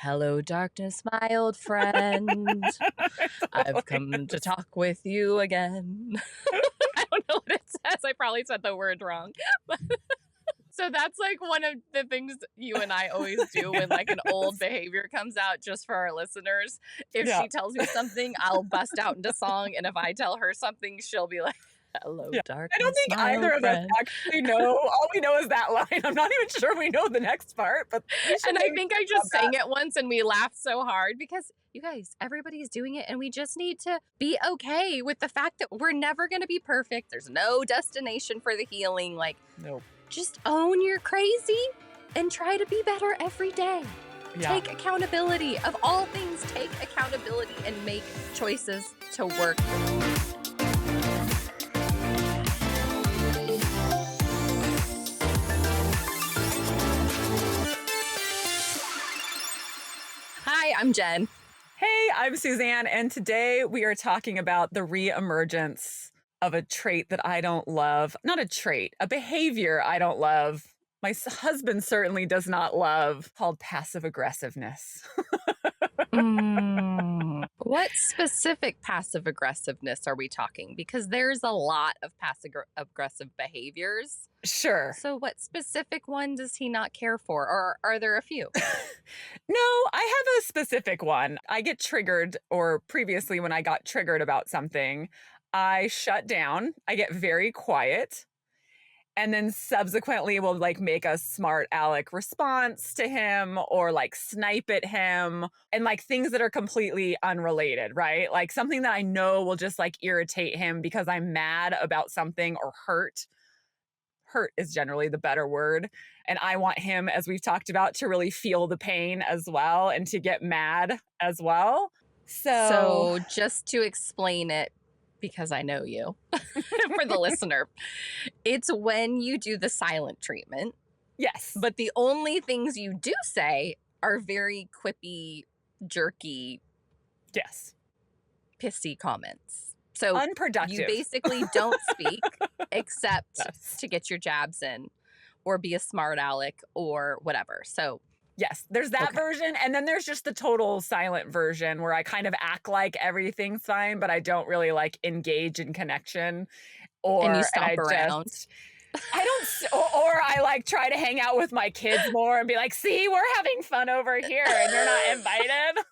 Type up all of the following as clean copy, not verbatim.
Hello, darkness, my old friend. I've come to talk with you again. I don't know what it says. I probably said the word wrong. So that's like one of the things you and I always do when like an old Yes. behavior comes out, just for our listeners. If Yeah, she tells me something, I'll bust out into song. And if I tell her something, she'll be like, hello, yeah. I don't darkness, think my either old of us friend. actually know. All we know is that line. I'm not even sure we know the next part, but we should And I maybe think I think just about that. sang it once and we laughed so hard because you guys, everybody's doing it and we just need to be okay with the fact that we're never going to be perfect. There's no destination for the healing. Like, Nope. just own you're crazy and try to be better every day. Yeah. Take accountability. Of all things, take accountability and make choices to work. Hi, I'm Jen. Hey, I'm Suzanne, and today we are talking about the reemergence of a trait that I don't love. Not a trait, a behavior I don't love. My husband certainly does not love, called passive aggressiveness. What specific passive aggressiveness are we talking? Because there's a lot of passive aggressive behaviors. Sure. So, what specific one does he not care for? Or are there a few? No, I have a specific one. I get triggered, or previously when I got triggered about something, I shut down. I get very quiet. And then subsequently will like make a smart aleck response to him or like snipe at him and like things that are completely unrelated, right? Like something that I know will just like irritate him because I'm mad about something or hurt. Hurt is generally the better word. And I want him, as we've talked about, to really feel the pain as well and to get mad as well. So, So, just to explain it, because I know you, for the listener, it's when you do the silent treatment, yes. but the only things you do say are very quippy, jerky, Yes. pissy comments. So, you Unproductive. basically don't speak except Yes. to get your jabs in or be a smart aleck or whatever. So, Yes, there's that okay. version. And then there's just the total silent version where I kind of act like everything's fine, but I don't really like engage in connection And you and I stomp around. just, I don't, or I like try to hang out with my kids more and be like, see, we're having fun over here and you're not invited.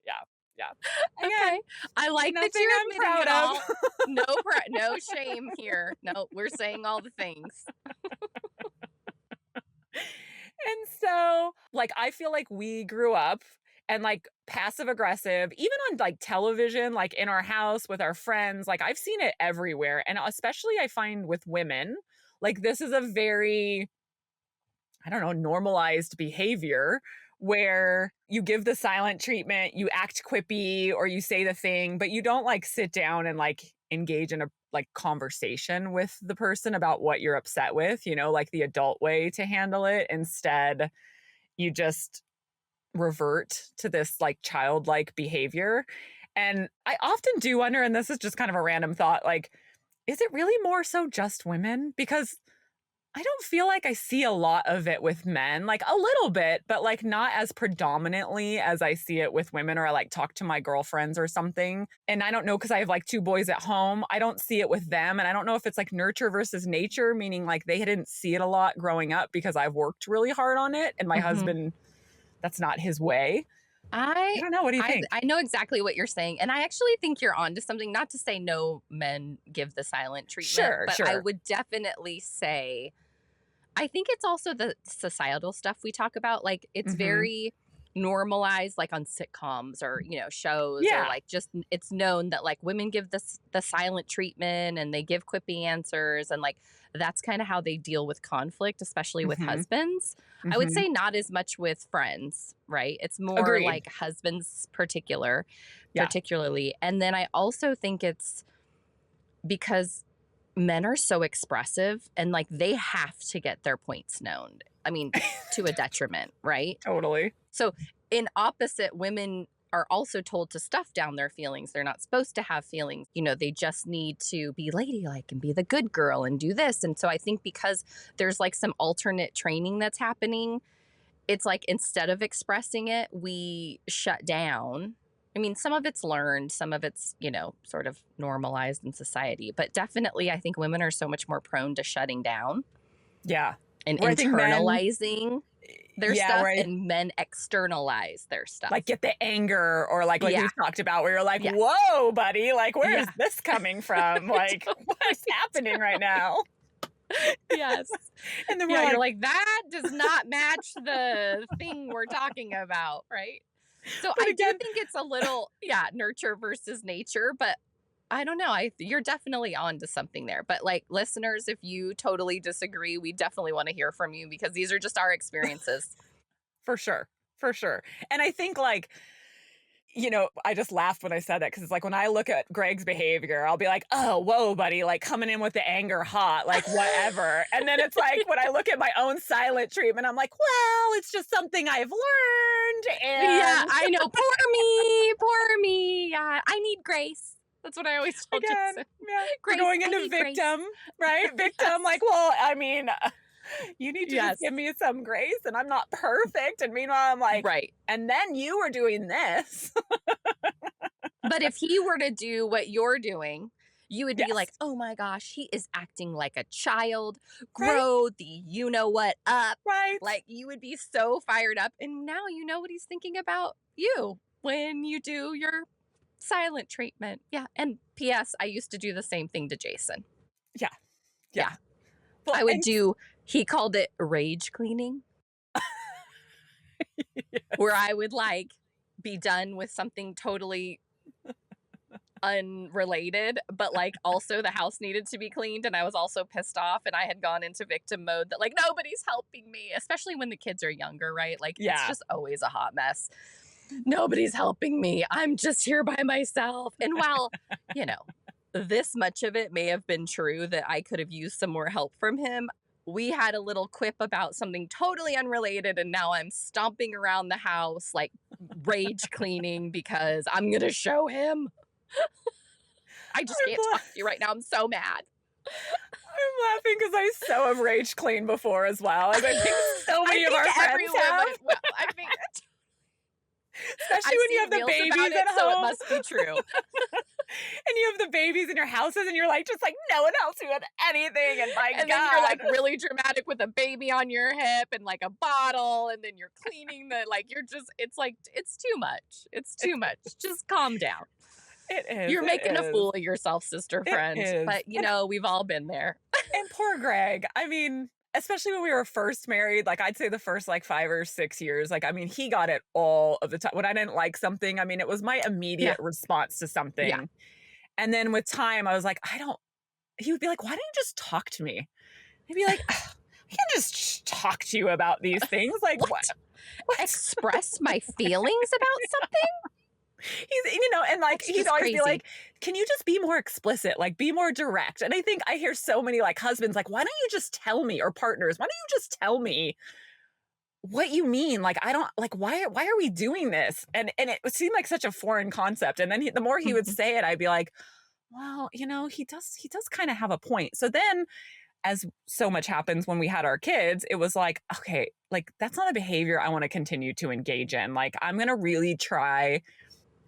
Yeah. Yeah. Again, Okay. I like that nothing you're I'm admitting it proud all. of. No shame here. No, we're saying all the things. And so, like, I feel like we grew up and like passive aggressive, even on like television, like in our house with our friends. Like, I've seen it everywhere. And especially I find with women, like, this is a very, I don't know, normalized behavior where you give the silent treatment, you act quippy or you say the thing, but you don't like sit down and like engage in a like conversation with the person about what you're upset with, you know, like the adult way to handle it. Instead, you just revert to this like childlike behavior. And I often do wonder, and this is just kind of a random thought, like, is it really more so just women? Because I don't feel like I see a lot of it with men, like a little bit, but like not as predominantly as I see it with women, or I like talk to my girlfriends or something. And I don't know, because I have like two boys at home. I don't see it with them. And I don't know if it's like nurture versus nature, meaning like they didn't see it a lot growing up because I've worked really hard on it. And my Mhm. husband, that's not his way. I I don't know. What do you I think? I know exactly what you're saying, and I actually think you're onto something. Not to say no men give the silent treatment, Sure, but I sure. would definitely say I think it's also the societal stuff we talk about. Like, it's Hmm. very normalized, like on sitcoms or, shows, or Yeah. like just it's known that like women give this the silent treatment and they give quippy answers. And like that's kind of how they deal with conflict, especially with Hmm. husbands. I would Hmm. say not as much with friends, right? It's more Agreed. like husbands Yeah. particularly. And then I also think it's because men are so expressive and like they have to get their points known. I mean, to a detriment, right? Totally. So, in opposite, women are also told to stuff down their feelings. They're not supposed to have feelings. They just need to be ladylike and be the good girl and do this. And so I think because there's like some alternate training that's happening, it's like instead of expressing it, we shut down. I mean, some of it's learned, some of it's, sort of normalized in society, but definitely I think women are so much more prone to shutting down Yeah. and Where I think men, internalizing their yeah, stuff, where and men externalize their stuff. like get the anger or like Yeah. we've talked about where you're like, Yeah. whoa, buddy, like where is Yeah. this coming from? Like what is happening right now? Yes. And then we're Yeah, you're like, like, that does not match the thing we're talking about, right? So but I do again, think it's a little, nurture versus nature, but I don't know. You're definitely on to something there. But like listeners, if you totally disagree, we definitely want to hear from you because these are just our experiences. for sure. For sure. And I think like, I just laughed when I said that because it's like when I look at Greg's behavior, I'll be like, oh, whoa, buddy, like coming in with the anger hot, like whatever. And then it's like when I look at my own silent treatment, I'm like, well, it's just something I've learned. Yeah, And I know. Poor me. Poor me. Yeah, I need grace. That's what I always tell again, Jason. yeah, we're Grace, going I into need grace. victim, right? Victim, Yes. like, well, I mean, you need to Yes. just give me some grace and I'm not perfect. And meanwhile, I'm like, Right. and then you were doing this. But if he were to do what you're doing, you would be like, Yes. oh my gosh, he is acting like a child. Right? Grow the you know what up. Right. Like you would be so fired up. And now you know what he's thinking about you when you do your silent treatment. Yeah. And P.S., I used to do the same thing to Jason. Yeah. Yeah. Well, I would do, he called it rage cleaning, yes. where I would like be done with something totally unrelated, but like also the house needed to be cleaned and I was also pissed off and I had gone into victim mode that like nobody's helping me, especially when the kids are younger, right? Like it's just always a hot mess. Nobody's helping me. I'm just here by myself. And while, this much of it may have been true that I could have used some more help from him, we had a little quip about something totally unrelated and now I'm stomping around the house like rage cleaning because I'm going to show him. I just can't talk to you right now. I'm so mad. I'm laughing because I so have rage cleaned before as well. As I think so many of our friends have. Well, I think especially when you have the babies at home. so it must be true. And you have the babies in your houses and you're like, just like no one else who had anything. And my and God. then you're like really dramatic with a baby on your hip and like a bottle. And then you're cleaning it's like, it's too much. It's too much. Just calm down. It is. You're making a fool of yourself, sister friend. But we've all been there. And poor Greg. I mean, especially when we were first married, like I'd say the first like 5 or 6 years, like, I mean, he got it all of the time. When I didn't like something, I mean, it was my immediate response to something. Yeah. And then with time, I was like, he would be like, why don't you just talk to me? I'd be like, I can't just talk to you about these things. Like what? Express my feelings about something? He's, and like, he'd always be like, can you just be more explicit? Like be more direct. And I think I hear so many like husbands, like, why don't you just tell me, or partners, why don't you just tell me what you mean? Like, I don't like, why are we doing this? And it seemed like such a foreign concept. And then the more he would say it, I'd be like, well, he does kind of have a point. So then as so much happens when we had our kids, it was like, okay, like that's not a behavior I want to continue to engage in. Like I'm going to really try.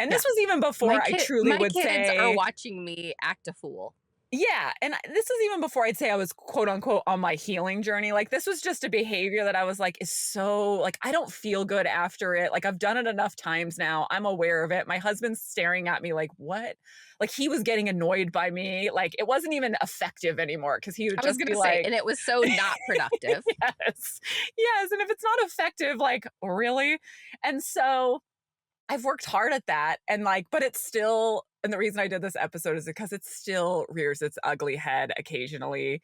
And this was even before I truly would say. My kids are watching me act a fool. Yeah. And this was even before I'd say I was quote unquote on my healing journey. Like this was just a behavior that I was like, is so like, I don't feel good after it. Like I've done it enough times now. I'm aware of it. My husband's staring at me like, what? Like he was getting annoyed by me. Like it wasn't even effective anymore because he would just be like. And it was so not productive. Yes. Yes. And if it's not effective, like really? And so I've worked hard at that and like, but it's still, and the reason I did this episode is because it still rears its ugly head occasionally.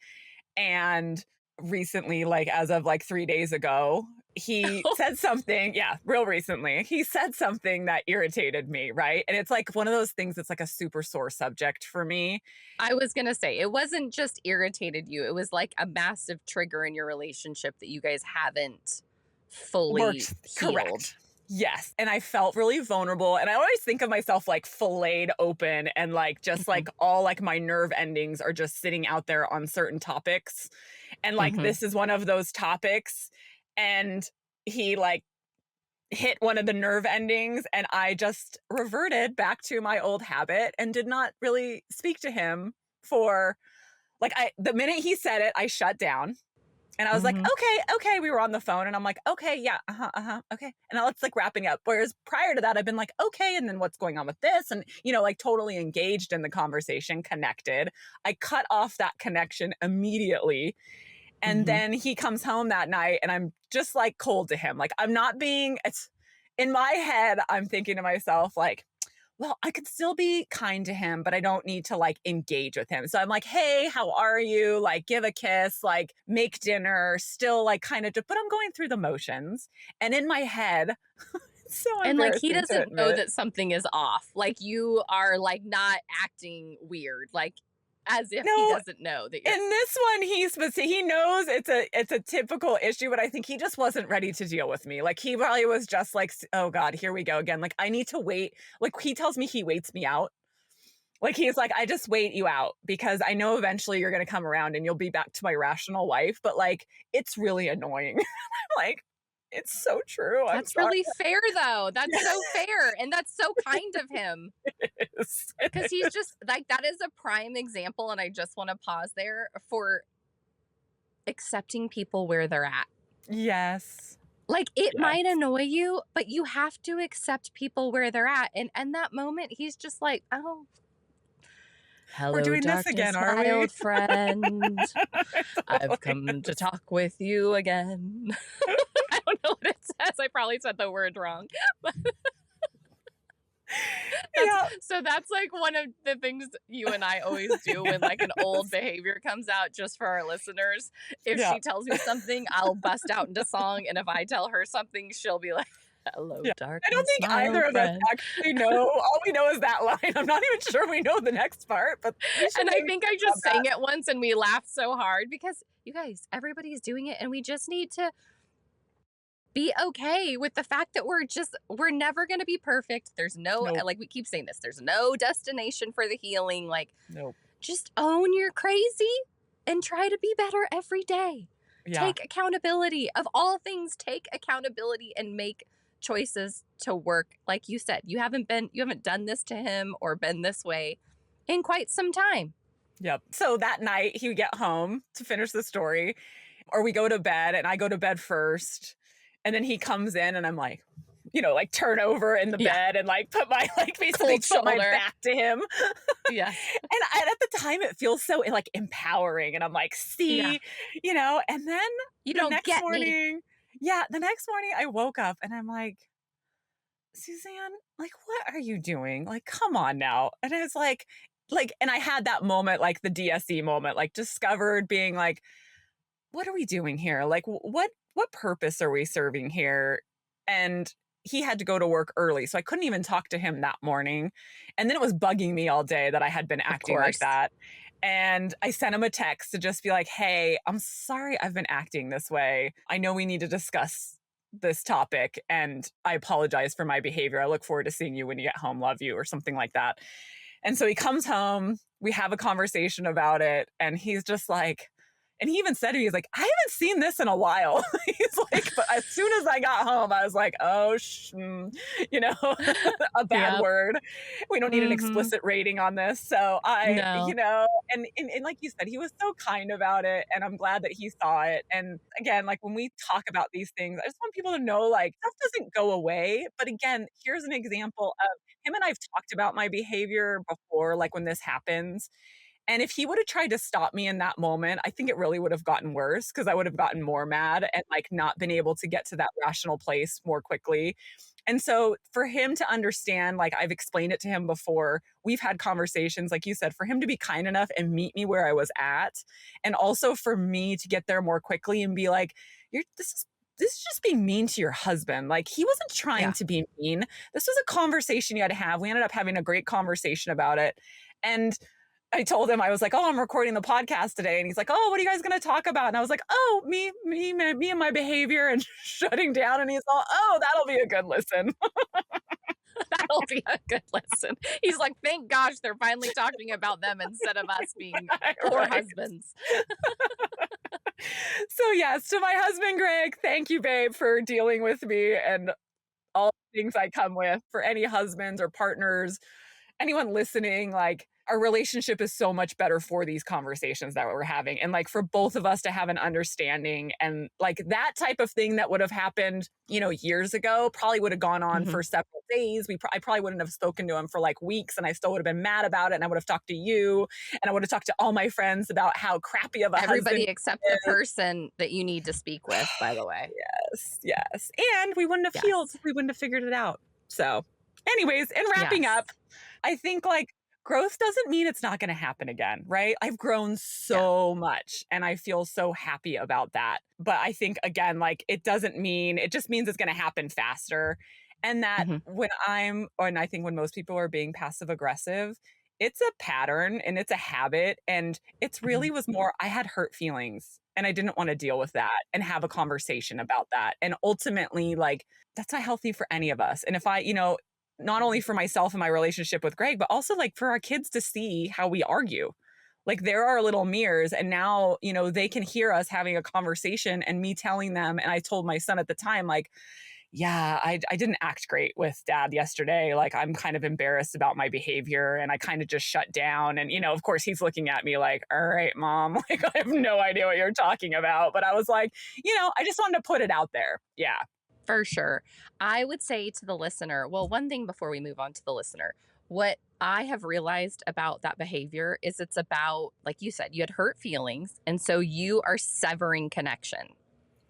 And recently, like as of like 3 days ago, he said something, real recently, he said something that irritated me, right? And it's like one of those things that's like a super sore subject for me. I was going to say, it wasn't just irritated you. It was like a massive trigger in your relationship that you guys haven't fully healed. Correct. Yes. And I felt really vulnerable. And I always think of myself like filleted open and like just like all like my nerve endings are just sitting out there on certain topics. And like this is one of those topics. And he like hit one of the nerve endings, and I just reverted back to my old habit and did not really speak to him for like the minute he said it, I shut down. And I was like, Mhm. okay. We were on the phone and I'm like, okay, yeah, okay. And now it's like wrapping up. Whereas prior to that, I've been like, okay, and then what's going on with this? And, like totally engaged in the conversation, connected. I cut off that connection immediately. And Mhm. then he comes home that night and I'm just like cold to him. Like I'm not being, it's in my head, I'm thinking to myself, like, well, I could still be kind to him, but I don't need to like engage with him. So I'm like, hey, how are you? Like, give a kiss, like, make dinner, still like kind of, but I'm going through the motions. And in my head, it's so And, like, he embarrassing to doesn't know admit. that something is off. Like, you are, like, not acting weird, like, as if he No, doesn't know that you're in this one, he knows it's a typical issue, but I think he just wasn't ready to deal with me. Like he probably was just like, oh God, here we go again. Like I need to wait. Like he tells me he waits me out. Like he's like, I just wait you out because I know eventually you're gonna come around and you'll be back to my rational wife. But like it's really annoying. Like, it's so true. I'm That's sorry. really fair, though. That's so fair, and that's so kind of him. It is. Because he's just like, that is a prime example, and I just wanna pause there for accepting people where they're at. Yes. Like, it Yes. might annoy you, but you have to accept people where they're at, and that moment, he's just like, "Oh, We're hello, doing this again, darkness, are my we? old friend. It I've totally come to is. talk with you again." I don't know what it says. I probably said the word wrong. That's Yeah. so that's like one of the things you and I always do when like an old Yes. behavior comes out, just for our listeners. If Yeah. she tells me something, I'll bust out into song, and if I tell her something, she'll be like, "Hello, Yeah. I don't darkness, think my either old of us friend." actually know. All we know is that line. I'm not even sure we know the next part, but we should And I maybe think I talk about just that. sang it once and we laughed so hard because you guys, everybody's doing it and we just need to be okay with the fact that we're never going to be perfect. There's no, Nope. like we keep saying this, there's no destination for the healing. Like Nope. just own you're crazy and try to be better every day. Yeah. Take accountability. Of all things, take accountability and make choices to work. Like you said, you haven't done this to him or been this way in quite some time. Yep. So that night he would get home to finish the story, or we go to bed and I go to bed first. And then he comes in and I'm like, like turn over in the Yeah. bed and like put my like basically Cold put my shoulder. back to him. Yes. And at the time it feels so like empowering. And I'm like, Yeah. see, and then You the don't next get me. morning, yeah, the next morning I woke up and I'm like, Suzanne, like, what are you doing? Like, come on now. And I was and I had that moment, like the DSE moment, like discovered being like, what are we doing here? Like, what purpose are we serving here? And he had to go to work early, so I couldn't even talk to him that morning. And then it was bugging me all day that I had been Of acting like course. that. And I sent him a text to just be like, hey, I'm sorry I've been acting this way. I know we need to discuss this topic and I apologize for my behavior. I look forward to seeing you when you get home. Love you, or something like that. And so he comes home, we have a conversation about it, and he's just like, and he even said to me, he's like, I haven't seen this in a while. He's like, but as soon as I got home, I was like, oh, you know, a bad Yep. word. We don't need an Mhm. explicit rating on this. So No. and like you said, he was so kind about it. And I'm glad that he saw it. And again, like when we talk about these things, I just want people to know like stuff doesn't go away. But again, here's an example of him and I've talked about my behavior before, like when this happens. And if he would have tried to stop me in that moment, I think it really would have gotten worse because I would have gotten more mad and like not been able to get to that rational place more quickly. And so for him to understand, like I've explained it to him before, we've had conversations, like you said, for him to be kind enough and meet me where I was at. And also for me to get there more quickly and be like, this is just being mean to your husband. Like he wasn't trying Yeah. to be mean. This was a conversation you had to have. We ended up having a great conversation about it. And I told him, I was like, oh, I'm recording the podcast today. And he's like, oh, what are you guys going to talk about? And I was like, oh, me and my behavior and shutting down. And he's all, oh, that'll be a good listen. That'll be a good listen. He's like, thank gosh they're finally talking about them instead of us being poor Right. husbands. So yes, to my husband, Greg, thank you, babe, for dealing with me and all the things I come with. For any husbands or partners, anyone listening, like our relationship is so much better for these conversations that we're having. And like for both of us to have an understanding and like that type of thing that would have happened, years ago, probably would have gone on Mhm. for several days. I probably wouldn't have spoken to him for like weeks and I still would have been mad about it. And I would have talked to you and I would have talked to all my friends about how crappy of a husband Everybody except he the is. person that you need to speak with, by the way. Yes, yes. And we wouldn't have healed. Yes. We wouldn't have figured it out. So, anyways, in wrapping Yes. up, I think like growth doesn't mean it's not going to happen again, right? I've grown Yeah. so much and I feel so happy about that. But I think, again, like it just means it's going to happen faster. And that Mhm. and I think when most people are being passive aggressive, it's a pattern and it's a habit. And it's Mhm. really was more, I had hurt feelings and I didn't want to deal with that and have a conversation about that. And ultimately, like, that's not healthy for any of us. And if not only for myself and my relationship with Greg, but also like for our kids to see how we argue. Like there are little mirrors and now, they can hear us having a conversation and me telling them. And I told my son at the time, like, yeah, I didn't act great with dad yesterday. Like I'm kind of embarrassed about my behavior and I kind of just shut down. And, of course he's looking at me like, all right, mom, like I have no idea what you're talking about. But I was like, I just wanted to put it out there. Yeah. For sure. I would say to the listener, well, one thing before we move on to the listener, what I have realized about that behavior is it's about, like you said, you had hurt feelings. And so you are severing connection.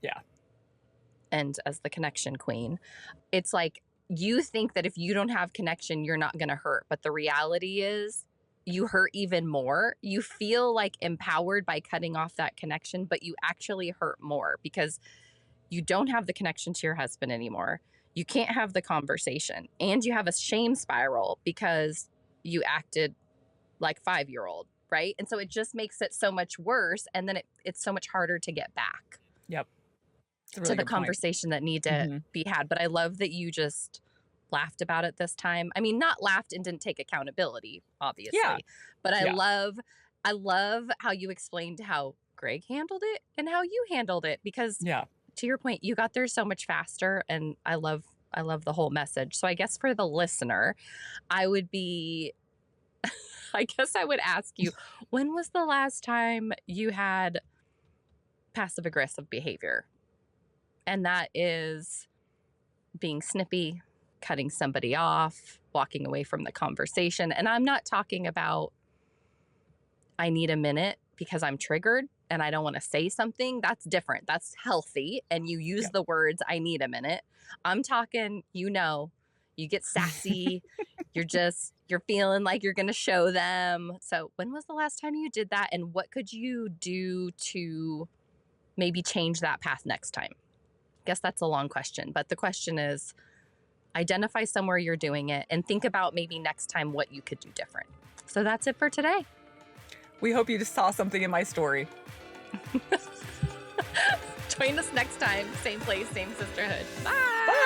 Yeah. And as the connection queen, it's like you think that if you don't have connection, you're not going to hurt. But the reality is, you hurt even more. You feel like empowered by cutting off that connection, but you actually hurt more because you don't have the connection to your husband anymore. You can't have the conversation. And you have a shame spiral because you acted like 5-year-old, right? And so it just makes it so much worse. And then it's so much harder to get back Yep. It's a to really the good point. conversation that need to Hmm. be had. But I love that you just laughed about it this time. I mean, not laughed and didn't take accountability, Yeah. obviously, but Yeah. I love how you explained how Greg handled it and how you handled it because Yeah. to your point, you got there so much faster and I love the whole message. So I guess for the listener, I would be I guess I would ask you, when was the last time you had passive aggressive behavior? And that is being snippy, cutting somebody off, walking away from the conversation. And I'm not talking about I need a minute because I'm triggered and I don't want to say something. That's different. That's healthy. And you use Yep. the words, I need a minute. I'm talking, you get sassy. You're feeling like you're going to show them. So, when was the last time you did that? And what could you do to maybe change that path next time? Guess that's a long question. But the question is identify somewhere you're doing it and think about maybe next time what you could do different. So, that's it for today. We hope you just saw something in my story. Join us next time. Same place, same sisterhood. Bye. Bye.